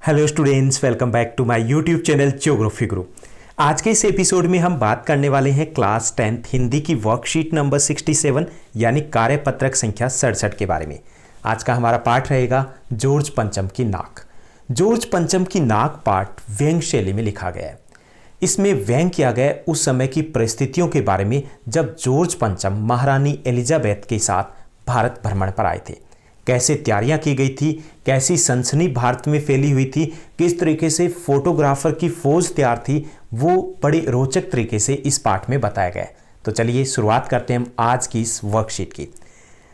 Hello students, welcome back to my YouTube channel geography Guru. आज के इस एपिसोड में हम बात करने वाले हैं क्लास 10th हिंदी की वर्कशीट नंबर 67 यानी कार्यपत्रक संख्या 67 के बारे में। आज का हमारा पाठ रहेगा जॉर्ज पंचम की नाक। जॉर्ज पंचम की नाक पाठ व्यंग्य शैली में लिखा गया है। इसमें व्यंग्य किया गया उस समय की परिस्थितियों के बारे में जब जॉर्ज पंचम महारानी एलिजाबेथ के साथ भारत भ्रमण पर आए थे। कैसे तैयारियां की गई थी, कैसी सनसनी भारत में फैली हुई थी, किस तरीके से फोटोग्राफर की फौज तैयार थी, वो बड़े रोचक तरीके से इस पाठ में बताया गया है। तो चलिए शुरुआत करते हैं हम आज की इस वर्कशीट की।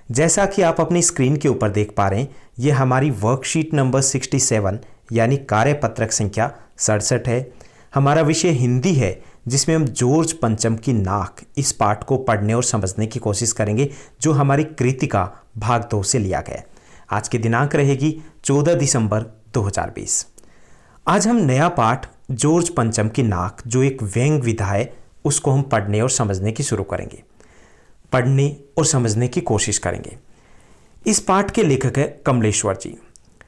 जैसा कि आप अपनी स्क्रीन के ऊपर देख पा रहे हैं, ये हमारी वर्कशीट नंबर 67 यानी कार्यपत्रक संख्या 67 है। हमारा विषय हिंदी है, जिसमें हम जॉर्ज पंचम की नाक इस पाठ को पढ़ने और समझने की कोशिश करेंगे, जो हमारी कृतिका भाग 2 से लिया गया है। आज की दिनांक रहेगी 14 दिसंबर 2020। आज हम नया पाठ जॉर्ज पंचम की नाक, जो एक व्यंग्य विधा है, उसको हम पढ़ने और समझने की शुरू करेंगे, पढ़ने और समझने की कोशिश करेंगे। इस पाठ के लेखक है कमलेश्वर जी।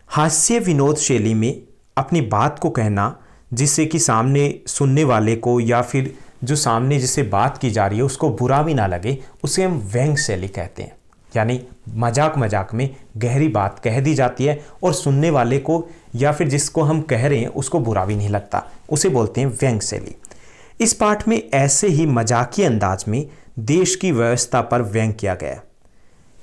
हास्य विनोद शैली में अपनी बात को कहना, जिससे कि सामने सुनने वाले को या फिर जो सामने जिससे बात की जा रही है उसको बुरा भी ना लगे, उसे हम व्यंग्य शैली कहते हैं। यानी मजाक मजाक में गहरी बात कह दी जाती है और सुनने वाले को या फिर जिसको हम कह रहे हैं उसको बुरा भी नहीं लगता, उसे बोलते हैं व्यंग्य शैली। इस पाठ में ऐसे ही मजाकिया अंदाज में देश की व्यवस्था पर व्यंग्य किया गया।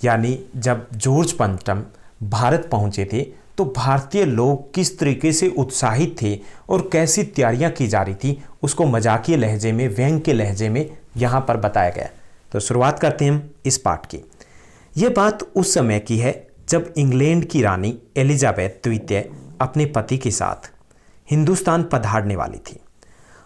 यानी जब जॉर्ज पंचम भारत पहुंचे थे तो भारतीय लोग किस तरीके से उत्साहित थे और कैसी तैयारियां की जा रही थी, उसको मजाकिया लहजे में, व्यंग्य के लहजे में यहाँ पर बताया गया। तो शुरुआत करते हैं हम इस पाठ की। यह बात उस समय की है जब इंग्लैंड की रानी एलिजाबेथ द्वितीय अपने पति के साथ हिंदुस्तान पधारने वाली थी।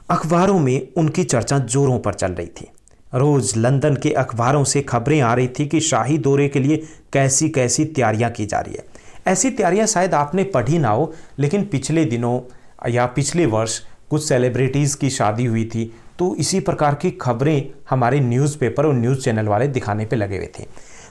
अखबारों में उनकी चर्चा जोरों पर चल रही थी। रोज लंदन के अखबारों से खबरें आ रही थी कि शाही दौरे के लिए कैसी कैसी तैयारियां की जा रही है। ऐसी तैयारियां शायद आपने पढ़ी ना हो, लेकिन पिछले दिनों या पिछले वर्ष कुछ सेलिब्रिटीज़ की शादी हुई थी, तो इसी प्रकार की खबरें हमारे न्यूज़पेपर और न्यूज़ चैनल वाले दिखाने पे लगे हुए थे।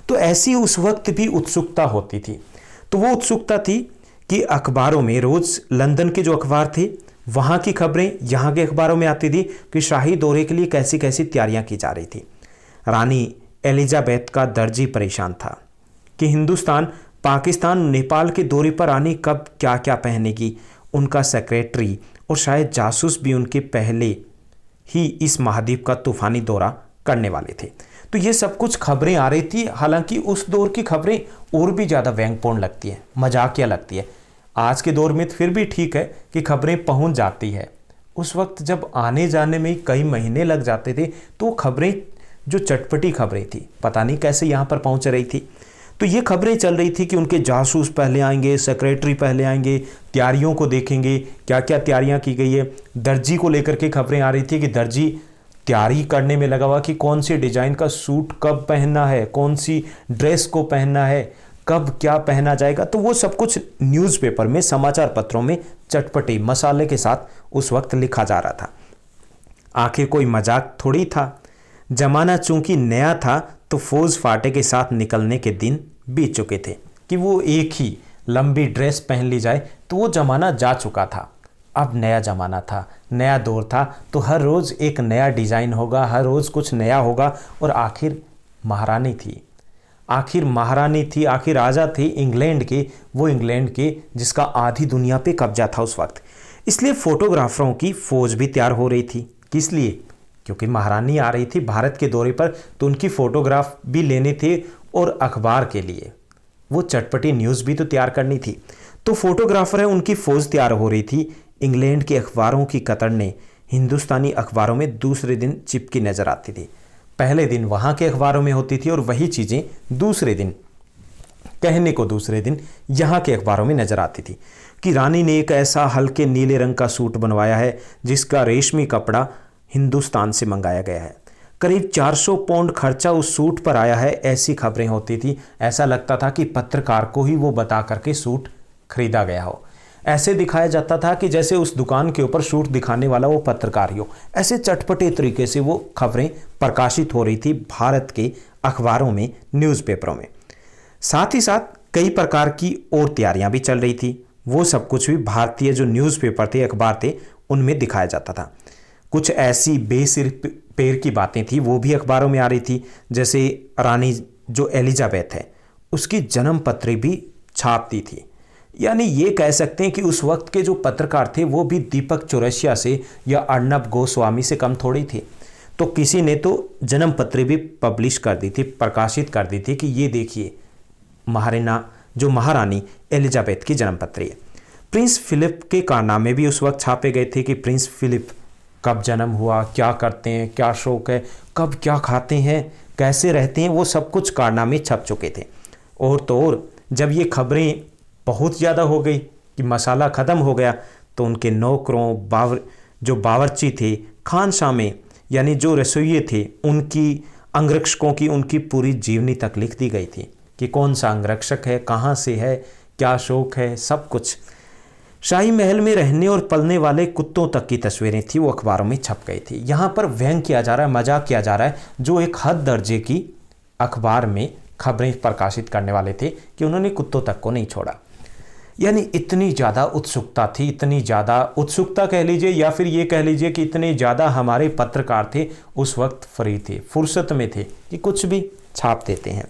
तो ऐसी उस वक्त भी उत्सुकता होती थी। तो वो उत्सुकता थी कि अखबारों में रोज़ लंदन के जो अखबार थे वहाँ की खबरें यहाँ के अखबारों में आती थी कि शाही दौरे के लिए कैसी कैसी तैयारियाँ की जा रही थी। रानी एलिजाबेथ का दर्जी परेशान था कि हिंदुस्तान, पाकिस्तान, नेपाल के दौरे पर आने कब क्या क्या पहनेगी। उनका सेक्रेटरी और शायद जासूस भी उनके पहले ही इस महाद्वीप का तूफानी दौरा करने वाले थे। तो ये सब कुछ खबरें आ रही थी। हालांकि उस दौर की खबरें और भी ज़्यादा व्यंग्यपूर्ण लगती है, मजाकिया लगती है। आज के दौर में फिर भी ठीक है कि खबरें पहुंच जाती है। उस वक्त जब आने जाने में कई महीने लग जाते थे, तो खबरें जो चटपटी खबरें थी, पता नहीं कैसे यहाँ पर पहुँच रही थी। तो ये खबरें चल रही थी कि उनके जासूस पहले आएंगे, सेक्रेटरी पहले आएंगे, तैयारियों को देखेंगे, क्या क्या तैयारियां की गई है। दर्जी को लेकर के खबरें आ रही थी कि दर्जी तैयारी करने में लगा हुआ कि कौन से डिजाइन का सूट कब पहनना है, कौन सी ड्रेस को पहनना है, कब क्या पहना जाएगा। तो वो सब कुछ न्यूज़पेपर में, समाचार पत्रों में चटपटे मसाले के साथ उस वक्त लिखा जा रहा था। आखिर कोई मजाक थोड़ी था। जमाना चूंकि नया था तो फौज फाटे के साथ निकलने के दिन बीत चुके थे कि वो एक ही लंबी ड्रेस पहन ली जाए, तो वो ज़माना जा चुका था। अब नया ज़माना था, नया दौर था, तो हर रोज़ एक नया डिज़ाइन होगा, हर रोज़ कुछ नया होगा। और आखिर महारानी थी, आखिर राजा थे इंग्लैंड के, वो इंग्लैंड के जिसका आधी दुनिया पे कब्जा था उस वक्त। इसलिए फोटोग्राफरों की फौज भी तैयार हो रही थी। किस लिए? क्योंकि महारानी आ रही थी भारत के दौरे पर, तो उनकी फ़ोटोग्राफ भी लेने थे और अखबार के लिए वो चटपटी न्यूज़ भी तो तैयार करनी थी। तो फोटोग्राफर है, उनकी फ़ौज तैयार हो रही थी। इंग्लैंड के अखबारों की कतरने हिंदुस्तानी अखबारों में दूसरे दिन चिपकी नज़र आती थी। पहले दिन वहाँ के अखबारों में होती थी और वही चीज़ें दूसरे दिन, कहने को दूसरे दिन, यहाँ के अखबारों में नज़र आती थी कि रानी ने एक ऐसा हल्के नीले रंग का सूट बनवाया है जिसका रेशमी कपड़ा हिंदुस्तान से मंगाया गया है। करीब 400 पाउंड खर्चा उस सूट पर आया है, ऐसी खबरें होती थी। ऐसा लगता था कि पत्रकार को ही वो बता करके सूट खरीदा गया हो। ऐसे दिखाया जाता था कि जैसे उस दुकान के ऊपर सूट दिखाने वाला वो पत्रकार ही हो। ऐसे चटपटे तरीके से वो खबरें प्रकाशित हो रही थी भारत के अखबारों में, न्यूज़पेपरों में। साथ ही साथ कई प्रकार की और तैयारियां भी चल रही थी। वो सब कुछ भी भारतीय जो न्यूज़पेपर थे, अखबार थे, उनमें दिखाया जाता था। कुछ ऐसी बेसिर पैर की बातें थी वो भी अखबारों में आ रही थी, जैसे रानी जो एलिजाबेथ है उसकी जन्म पत्री भी छापती थी। यानी ये कह सकते हैं कि उस वक्त के जो पत्रकार थे वो भी दीपक चौरसिया से या अर्नब गोस्वामी से कम थोड़ी थे। तो किसी ने तो जन्म पत्री भी पब्लिश कर दी थी, प्रकाशित कर दी थी कि ये देखिए महारानी एलिजाबेथ की जन्म पत्री है। प्रिंस फिलिप के कारनामे भी उस वक्त छापे गए थे कि प्रिंस फिलिप कब जन्म हुआ, क्या करते हैं, क्या शौक है, कब क्या खाते हैं, कैसे रहते हैं, वो सब कुछ कारनामे छप चुके थे। और तो और जब ये खबरें बहुत ज़्यादा हो गई कि मसाला ख़त्म हो गया, तो उनके नौकरों, जो बावर्ची थे, खानसामे यानी जो रसोइये थे, उनकी अंगरक्षकों की उनकी पूरी जीवनी तक लिख दी गई थी कि कौन सा अंगरक्षक है, कहाँ से है, क्या शौक है, सब कुछ। शाही महल में रहने और पलने वाले कुत्तों तक की तस्वीरें थी, वो अखबारों में छप गई थी। यहाँ पर व्यंग किया जा रहा है, मजाक किया जा रहा है, जो एक हद दर्जे की अखबार में खबरें प्रकाशित करने वाले थे कि उन्होंने कुत्तों तक को नहीं छोड़ा। यानी इतनी ज़्यादा उत्सुकता थी, इतनी ज़्यादा उत्सुकता कह लीजिए या फिर ये कह लीजिए कि इतने ज़्यादा हमारे पत्रकार थे उस वक्त फ्री थे, फुर्सत में थे कि कुछ भी छाप देते हैं।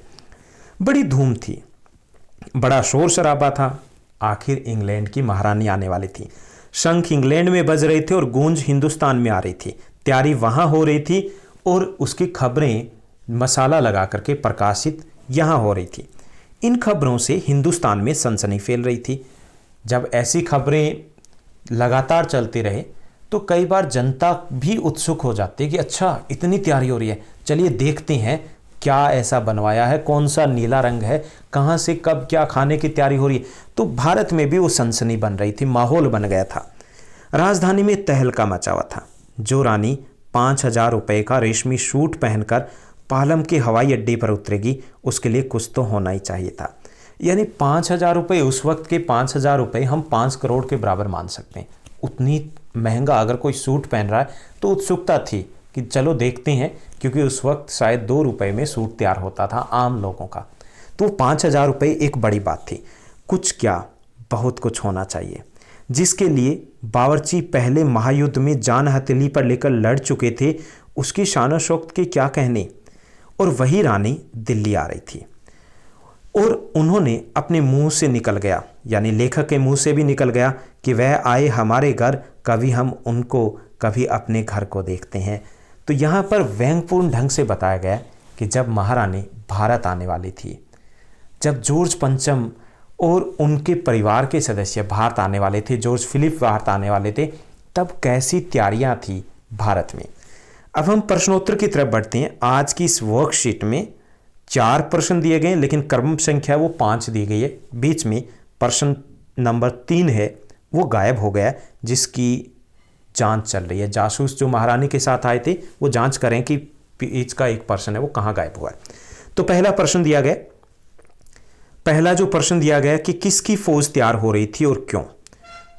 बड़ी धूम थी, बड़ा शोर शराबा था। आखिर इंग्लैंड की महारानी आने वाली थी। शंख इंग्लैंड में बज रहे थे और गूंज हिंदुस्तान में आ रही थी। तैयारी वहाँ हो रही थी और उसकी खबरें मसाला लगा करके प्रकाशित यहाँ हो रही थी। इन खबरों से हिंदुस्तान में सनसनी फैल रही थी। जब ऐसी खबरें लगातार चलती रहे तो कई बार जनता भी उत्सुक हो जाती है कि अच्छा इतनी तैयारी हो रही है, चलिए देखते हैं क्या ऐसा बनवाया है, कौन सा नीला रंग है, कहाँ से कब क्या खाने की तैयारी हो रही है। तो भारत में भी वो सनसनी बन रही थी, माहौल बन गया था। राजधानी में तहलका मचा हुआ था। जो रानी 5,000 रुपये का रेशमी सूट पहनकर पालम के हवाई अड्डे पर उतरेगी, उसके लिए कुछ तो होना ही चाहिए था। यानी 5,000 रुपये, उस वक्त के 5,000 रुपये हम 5 करोड़ के बराबर मान सकते हैं। उतनी महंगा अगर कोई सूट पहन रहा है तो उत्सुकता थी कि चलो देखते हैं, क्योंकि उस वक्त शायद 2 रुपये में सूट तैयार होता था आम लोगों का। तो 5,000 रुपये एक बड़ी बात थी। कुछ क्या, बहुत कुछ होना चाहिए, जिसके लिए बावर्ची पहले महायुद्ध में जान हथेली पर लेकर लड़ चुके थे, उसकी शान शौकत के क्या कहने। और वही रानी दिल्ली आ रही थी और उन्होंने अपने मुंह से निकल गया, यानी लेखक के मुंह से भी निकल गया कि वह आए हमारे घर, कभी हम उनको कभी अपने घर को देखते हैं। तो यहाँ पर व्यंगपूर्ण ढंग से बताया गया कि जब महारानी भारत आने वाली थी, जब जॉर्ज पंचम और उनके परिवार के सदस्य भारत आने वाले थे, जॉर्ज फिलिप भारत आने वाले थे, तब कैसी तैयारियां थी भारत में। अब हम प्रश्नोत्तर की तरफ बढ़ते हैं। आज की इस वर्कशीट में 4 प्रश्न दिए गए हैं, लेकिन क्रम संख्या वो 5 दी गई है। बीच में प्रश्न नंबर 3 है, वो गायब हो गया, जिसकी जांच चल रही है। जासूस जो महारानी के साथ आए थे वो जांच करें कि बीच का एक प्रश्न है वो कहाँ गायब हुआ है। तो पहला जो प्रश्न दिया गया कि किसकी फौज तैयार हो रही थी और क्यों।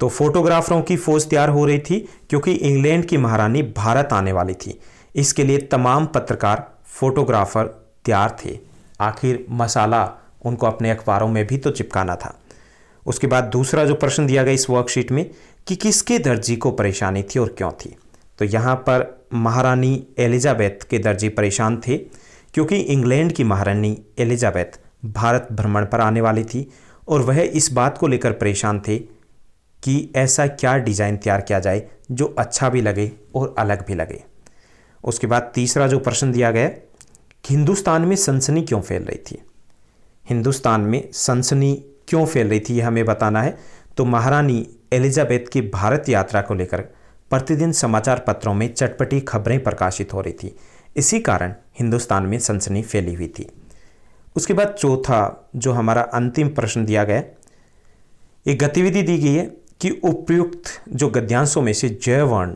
तो फोटोग्राफरों की फौज तैयार हो रही थी क्योंकि इंग्लैंड की महारानी भारत आने वाली थी। इसके लिए तमाम पत्रकार, फोटोग्राफर तैयार थे। आखिर मसाला उनको अपने अखबारों में भी तो चिपकाना था। उसके बाद दूसरा जो प्रश्न दिया गया इस वर्कशीट में कि किसके दर्जी को परेशानी थी और क्यों थी। तो यहाँ पर महारानी एलिजाबेथ के दर्जी परेशान थे क्योंकि इंग्लैंड की महारानी एलिजाबेथ भारत भ्रमण पर आने वाली थी और वह इस बात को लेकर परेशान थे कि ऐसा क्या डिज़ाइन तैयार किया जाए जो अच्छा भी लगे और अलग भी लगे। उसके बाद तीसरा जो प्रश्न दिया गया कि हिंदुस्तान में सनसनी क्यों फैल रही थी। हिंदुस्तान में सनसनी क्यों फैल रही थी ये हमें बताना है। तो महारानी एलिजाबेथ की भारत यात्रा को लेकर प्रतिदिन समाचार पत्रों में चटपटी खबरें प्रकाशित हो रही थी, इसी कारण हिंदुस्तान में सनसनी फैली हुई थी। उसके बाद चौथा जो हमारा अंतिम प्रश्न दिया गया, एक गतिविधि दी गई है कि उपयुक्त जो गद्यांशों में से जय वर्ण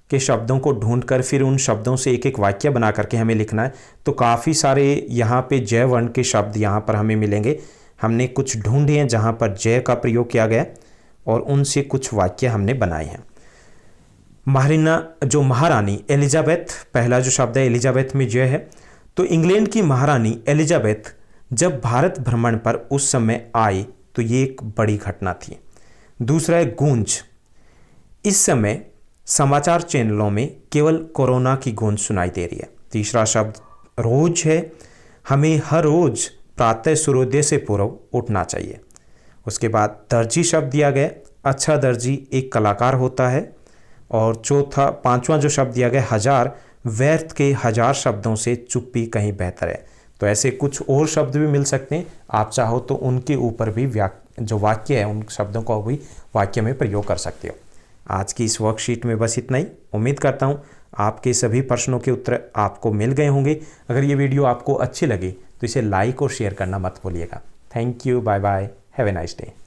के शब्दों को ढूंढकर फिर उन शब्दों से एक एक वाक्य बना करके हमें लिखना है। तो काफ़ी सारे यहाँ पे जय वर्ण के शब्द यहाँ पर हमें मिलेंगे। हमने कुछ ढूंढे हैं जहाँ पर जय का प्रयोग किया गया और उनसे कुछ वाक्य हमने बनाए हैं। महारानी एलिजाबेथ, पहला जो शब्द है एलिजाबेथ में जय है। तो इंग्लैंड की महारानी एलिजाबेथ जब भारत भ्रमण पर उस समय आई तो ये एक बड़ी घटना थी। दूसरा है गूंज। इस समय समाचार चैनलों में केवल कोरोना की गूंज सुनाई दे रही है। तीसरा शब्द रोज है। हमें हर रोज प्रातः सूर्योदय से पूर्व उठना चाहिए। उसके बाद दर्जी शब्द दिया गया। अच्छा दर्जी एक कलाकार होता है। और पांचवा जो शब्द दिया गया हजार, व्यर्थ के हजार शब्दों से चुप्पी कहीं बेहतर है। तो ऐसे कुछ और शब्द भी मिल सकते हैं, आप चाहो तो उनके ऊपर भी जो वाक्य है उन शब्दों को भी वाक्य में प्रयोग कर सकते हो। आज की इस वर्कशीट में बस इतना ही। उम्मीद करता हूँ आपके सभी प्रश्नों के उत्तर आपको मिल गए होंगे। अगर ये वीडियो आपको अच्छी लगी तो इसे लाइक और शेयर करना मत भूलिएगा। Thank you, bye bye, have a nice day.